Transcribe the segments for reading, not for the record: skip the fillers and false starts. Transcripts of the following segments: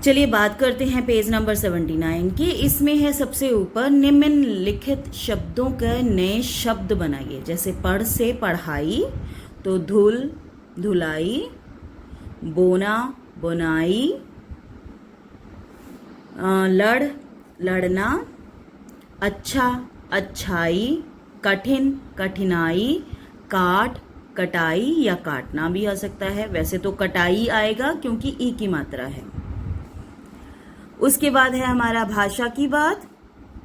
चलिए बात करते हैं पेज नंबर 79 की। इसमें है सबसे ऊपर निम्नलिखित शब्दों के नए शब्द बनाइए। जैसे पढ़ से पढ़ाई, तो धुल धुलाई, बोना बुनाई, लड़ लड़ना, अच्छा अच्छाई, कठिन कठिनाई, काट कटाई या काटना भी आ सकता है। वैसे तो कटाई आएगा क्योंकि ई की मात्रा है। उसके बाद है हमारा भाषा की बात।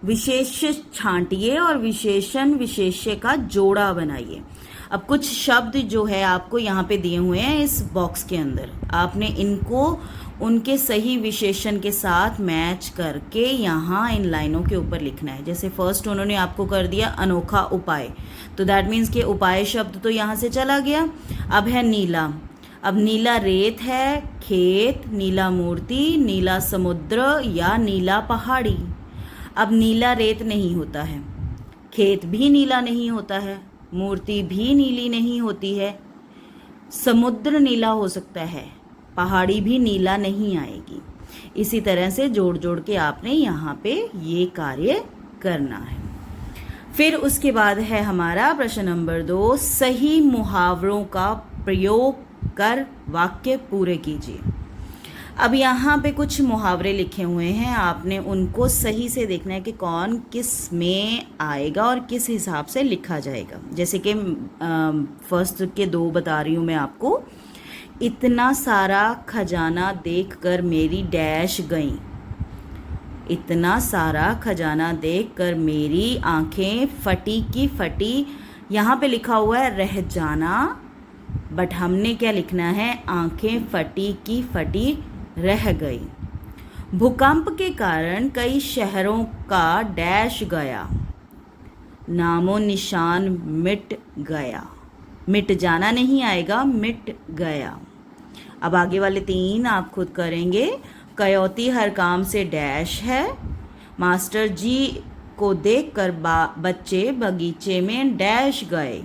विशेष छांटिए और विशेषण विशेष्य का जोड़ा बनाइए। अब कुछ शब्द जो है आपको यहाँ पे दिए हुए हैं इस बॉक्स के अंदर, आपने इनको उनके सही विशेषण के साथ मैच करके यहाँ इन लाइनों के ऊपर लिखना है। जैसे फर्स्ट उन्होंने आपको कर दिया अनोखा उपाय, तो दैट मीन्स कि उपाय शब्द तो यहाँ से चला गया। अब है नीला। अब नीला रेत है, खेत, नीला मूर्ति, नीला समुद्र या नीला पहाड़ी। अब नीला रेत नहीं होता है, खेत भी नीला नहीं होता है, मूर्ति भी नीली नहीं होती है, समुद्र नीला हो सकता है, पहाड़ी भी नीला नहीं आएगी। इसी तरह से जोड़ जोड़ के आपने यहाँ पे ये कार्य करना है। फिर उसके बाद है हमारा प्रश्न नंबर 2, सही मुहावरों का प्रयोग कर वाक्य पूरे कीजिए। अब यहाँ पे कुछ मुहावरे लिखे हुए हैं, आपने उनको सही से देखना है कि कौन किस में आएगा और किस हिसाब से लिखा जाएगा। जैसे कि फर्स्ट के 2 बता रही हूँ मैं आपको। इतना सारा खजाना देखकर मेरी डैश गई। इतना सारा खजाना देखकर मेरी आंखें फटी की फटी। यहाँ पे लिखा हुआ है रह जाना, बट हमने क्या लिखना है, आंखें फटी की फटी रह गई। भूकंप के कारण कई शहरों का डैश गया, नामो निशान मिट गया। मिट जाना नहीं आएगा, मिट गया। अब आगे वाले 3 आप खुद करेंगे। कयोती हर काम से डैश है। मास्टर जी को देखकर बच्चे बगीचे में डैश गए।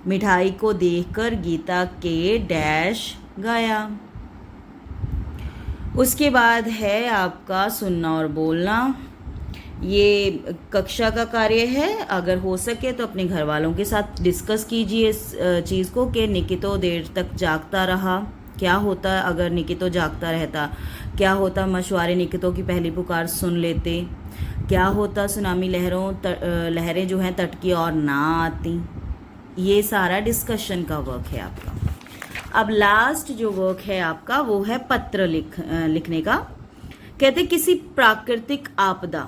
मिठाई को देखकर गीता के डैश गया। उसके बाद है आपका सुनना और बोलना। ये कक्षा का कार्य है, अगर हो सके तो अपने घर वालों के साथ डिस्कस कीजिए इस चीज़ को कि निकितो देर तक जागता रहा। क्या होता अगर निकितो जागता रहता? क्या होता मशवारे निकितो की पहली पुकार सुन लेते? क्या होता सुनामी लहरें जो हैं तट की और ना आती? ये सारा डिस्कशन का वर्क है आपका। अब लास्ट जो वर्क है आपका वो है पत्र लिखने का। कहते किसी प्राकृतिक आपदा।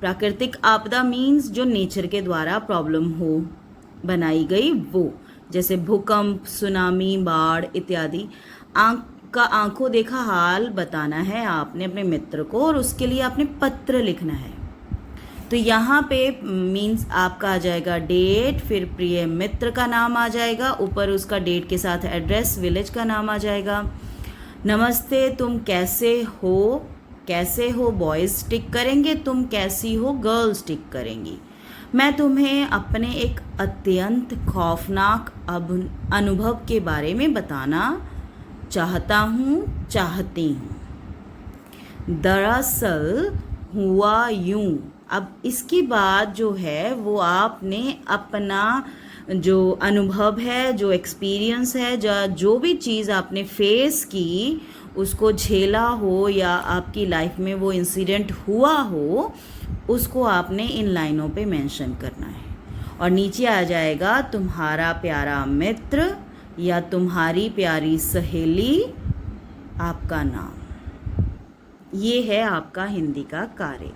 प्राकृतिक आपदा मीन्स जो नेचर के द्वारा प्रॉब्लम हो बनाई गई वो, जैसे भूकंप, सुनामी, बाढ़ इत्यादि। आंखों देखा हाल बताना है आपने अपने मित्र को और उसके लिए आपने पत्र लिखना है। तो यहाँ पे मीन्स आपका आ जाएगा डेट, फिर प्रिय मित्र का नाम आ जाएगा, ऊपर उसका डेट के साथ एड्रेस, विलेज का नाम आ जाएगा। नमस्ते, तुम कैसे हो? कैसे हो बॉयज़ टिक करेंगे, तुम कैसी हो गर्ल्स टिक करेंगी। मैं तुम्हें अपने एक अत्यंत खौफनाक अनुभव के बारे में बताना चाहता हूँ, चाहती हूँ। दरअसल हुआ यूं। अब इसके बाद जो है वो आपने अपना जो अनुभव है, जो एक्सपीरियंस है, जो भी चीज़ आपने फेस की, उसको झेला हो या आपकी लाइफ में वो इंसिडेंट हुआ हो, उसको आपने इन लाइनों पे मेंशन करना है। और नीचे आ जाएगा तुम्हारा प्यारा मित्र या तुम्हारी प्यारी सहेली, आपका नाम। ये है आपका हिंदी का कार्य।